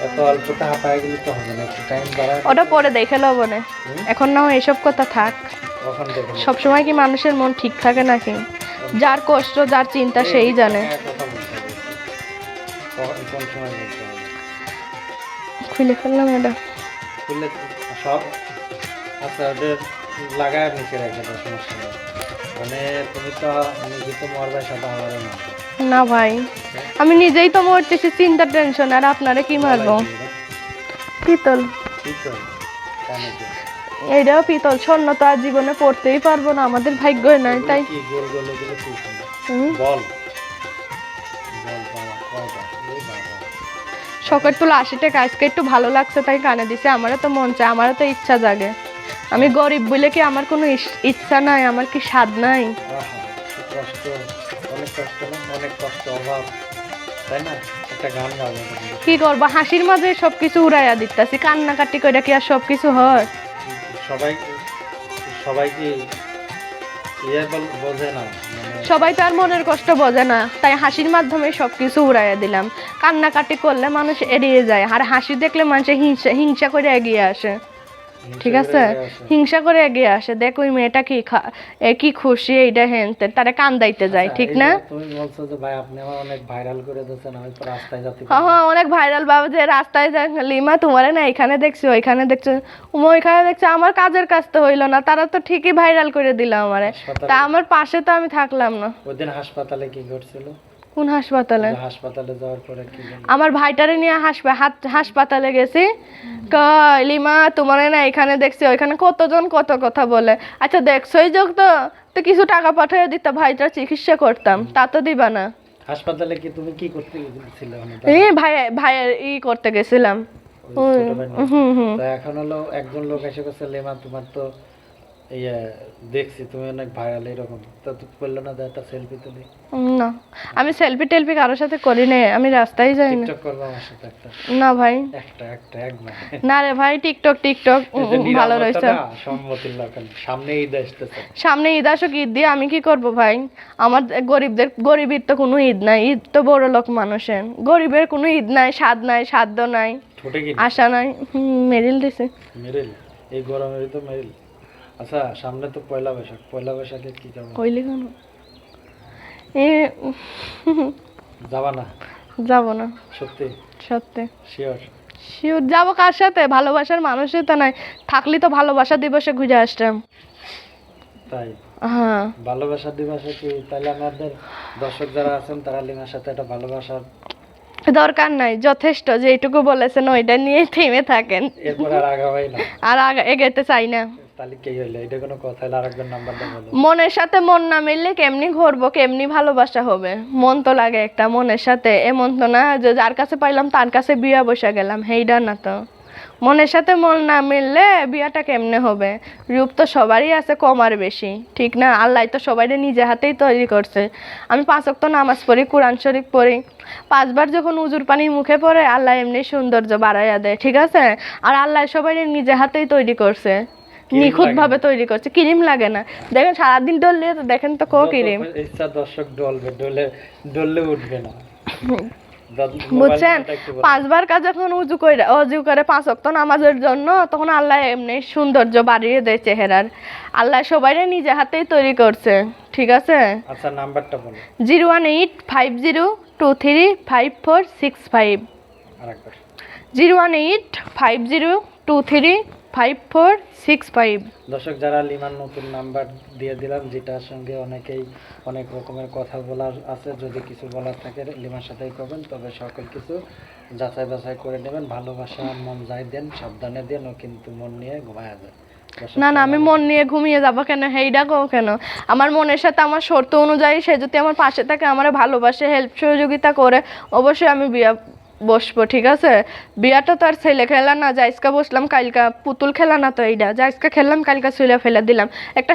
এত অল্প টাকা পাই গেলে তো হবে না, একটু টাইম বাড়ায়। ওটা পরে দেখে লব না, এখন না এসব কথা থাক। কখন দেখুন সবসময় কি মানুষের মন ঠিক থাকে নাকি? যার কষ্ট যার চিন্তা সেই জানে। কথা বলতে হবে, কখন কোন সময় বলতে হবে। খুলে ফেললাম এটা। খুললে সব আচ্ছা ওদের লাগায় নিচে রেখে দাও, সমস্যা নেই। মানে তুমি তো নিজে তো মরবে, সাদা আমারও না। না ভাই, আমি নিজেই তো মরতেছি চিন্তা টেনশন, আর আপনারে কি মারবো? পিতল, পিতল কানে দিয়ে। এটাও পিতল, স্বর্ণ তো আর জীবনে পড়তেই পারবো না, আমাদের ভাগ্য নাই তাই। কি গোল গোল এগুলো কি সুন্দর। হুম, বল বল বাবা কয়টা এই বাবা। শখের তুলা 80 টাকা, আজকে একটু ভালো লাগছে তাই কানে দিছে। আমারও তো মন চায়, আমারও তো ইচ্ছা জাগে। আমি গরিব বলে কি আমার কোনো ইচ্ছা নাই, আমার কি স্বাদ নাই? আহা, কি কষ্ট, অনেক কষ্ট না, অনেক কষ্ট অভাব, তাই না? একটা গান গাবো তোমাকে। কি করবো, হাসির মাঝে সবকিছু উড়াইয়া দিতেছি, কান্নাকাটি করে কি আর সবকিছু হয়? সবাই সবাই কি ইয়ে বোঝে না, মানে সবাই তো আর মনের কষ্ট বোঝে না, তাই হাসির মাধ্যমে সবকিছু উড়াইয়া দিলাম। কান্নাকাটি করলে মানুষ এড়িয়ে যায়, আর হাসি দেখলে মানুষ হিংসা হিংসা করে এগিয়ে আসে। ঠিক আছে, হিংসা করে এগিয়ে আসে। দেখ ওই মেয়েটা কি খুশি, এইটা হেনতে তারা কান্দাইতে যায়, ঠিক না? তুমি বলছো যে ভাই আপনি আমার অনেক ভাইরাল করে দিয়েছেন, আমি তো রাস্তায় যাচ্ছি। হ্যাঁ, অনেক ভাইরাল বাবা, যে রাস্তায় যায় লিমা তোমারে না এখানে দেখছি ওইখানে দেখছো, ওইখানে দেখছো, আমার কাজের কাজ তো হইলো না, তারা তো ঠিকই ভাইরাল করে দিল আমারে, তা আমার পাশে তো আমি থাকলাম না। ওই দিন হাসপাতালে কি করছিল? কোন হাসপাতালে? হাসপাতালে যাওয়ার পরে কি আমার ভাইটারে নিয়ে হাসপাতালে গেছি, কয় লিমা তোমারে না এখানে দেখছি ওইখানে, কতজন কত কথা বলে। আচ্ছা দেখছোই যোগ তো, তো কিছু টাকা পাঠিয়ে দিতা, ভাইটার চিকিৎসা করতাম, তা তো দিবা না। হাসপাতালে কি তুমি কি করতে গেছিলে? এই ভাইয়ের করতে গেছিলাম। তো এখন হলো একজন লোক এসে বলছে লেমা তোমার তো ইয়ে দেখছি তুমি অনেক ভাইরাল এরকম, তো বললো না যে একটা সেলফি তুলি? না, আমি সেলফি টেলফি কারোর সাথে করি না, আমি রাস্তায় যাই না। টিকটক করবো আমার সাথে একটা? না ভাই, একবার না রে ভাই, টিকটক ভালো রয়েছে। সম্মতির লক্ষণ, সামনে ঈদ আসতেছে। সামনে ঈদ আসুক, ঈদ দিয়ে আমি কি করব ভাই? আমার গরিবের তো কোনো ঈদ নাই, ঈদ তো বড় লোক মানুষের, গরিবের কোনো ঈদ নাই, স্বাদ নাই, সাধ্য নাই, ঠোঁটে কি আশা নাই। মেরিল দিছে। মেরিল? এই গরমের তো মেরিল। আচ্ছা সামনে তো পয়লা বৈশাখ, পয়লা বৈশাখে কি যাবো? কইলি কেন? এ যাবা না? যাব না, সত্যি সত্যি শিওর? শিওর যাবো। কার সাথে? ভালোবাসার মানুষই তো নাই, থাকলে তো ভালোবাসা দিবসে ঘুরে আসতাম। তাই? হ্যাঁ, ভালোবাসা দিবসে কি তাহলে আমাদের দর্শক যারা আছেন তারা লিমার সাথে একটা ভালোবাসার দরকার নাই, যথেষ্ট, যেটুকু বলেছেন ওইটা নিয়ে থেমে থাকেন, এরপর আর আগাবাই না? আর এগোতে চাই না। তাহলে কি হইলো? এটা কোনো কথা হলো? আরেকজন নাম্বারটা বলো। মনের সাথে মন না মিললে কেমনি ঘুরবো, কেমনি ভালোবাসা হবে? মন তো লাগে একটা মনের সাথে, এমন তো না যে যার কাছে পাইলাম তার কাছে বিয়া বসে গেলাম, হেইডা না তো। মনের সাথে মন না মিললে বিয়াটা কেমনে হবে? রূপ তো সবারই আছে, কম আর বেশি, ঠিক না? আল্লাহ তো সবাই নিজে হাতেই তৈরি করছে। আমি 5 ওয়াক্ত নামাজ পড়ি, কোরআন শরীফ পড়ি, 5 বার যখন উজুর পানি মুখে পড়ে আল্লাহ এমনি সৌন্দর্য বাড়াইয়া দেয়, ঠিক আছে? আর আল্লাহ সবাই নিজে হাতেই তৈরি করছে, নিখুঁত ভাবে তৈরি করছে, ক্রিম লাগে না। দেখেন সারাদিন ডললে তো দেখেন তো ক্রিম। ইচ্ছা দর্শক ডলবে, ডললে উঠবে না, বুঝছেন? 5 বার কাজ যখন উজু করে 5 ওয়াক্ত নামাজের জন্য, তখন আল্লাহ এমনি সৌন্দর্য বাড়িয়ে দেয় চেহারার। আল্লাহ সবাই নিজে হাতেই তৈরি করছে, ঠিক আছে? আচ্ছা নাম্বারটা বলো। 01850235465। আরেকবার। 01850235465। দর্শক যারা লিমার নতুন নাম্বার দিয়ে দিলাম, যেটার সঙ্গে অনেকেই অনেক রকমের কথা বলার আছে, যদি কিছু বলার থাকে লিমার সাথেই করবেন, তবে সকল কিছু যাচাই বাছাই করে নেবেন। ভালোবাসা মন যাই দেন সাবধানে দেন, ও কিন্তু মন নিয়ে ঘুমায়া যায়। না না, আমি মন নিয়ে ঘুমিয়ে যাবো কেন? হেইডা কো কেন? আমার মনের সাথে আমার শর্ত অনুযায়ী সে যদি আমার পাশে থাকে, আমার ভালোবাসে, হেল্প সহযোগিতা করে, অবশ্যই আমি বিয়া বসবো, ঠিক আছে? বিয়াটা তো আর ছেলে খেলা না, যাইজকা বসলাম কালকা পুতুল খেলা না তো, এইটা যাইজকা খেললাম কালকা ছুঁলে ফেলে দিলাম একটা